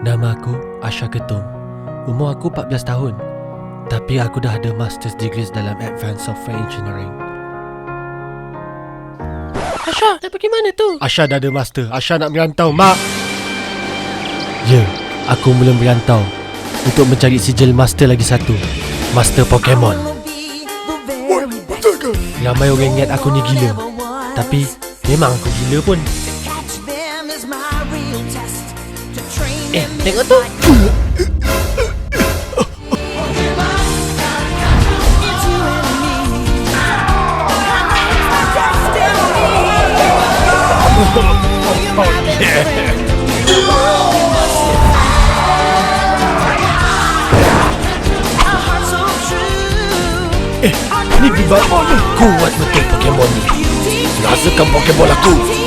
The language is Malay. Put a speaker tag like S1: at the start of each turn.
S1: Nama aku Asha Ketum. Umur aku 14 tahun. Tapi aku dah ada Master's Degrees dalam Advanced Software Engineering.
S2: Asha, nak pergi mana tu?
S1: Asha dah ada Master. Asha nak merantau, Mak. Ya, aku mula merantau untuk mencari sijil Master lagi satu. Master Pokemon. Ramai orang ingat aku ni gila. Tapi memang aku gila pun.
S2: Tengok tu.
S1: Ni bibat kuat betul Pokemon ni. Rasakan Pokemon aku.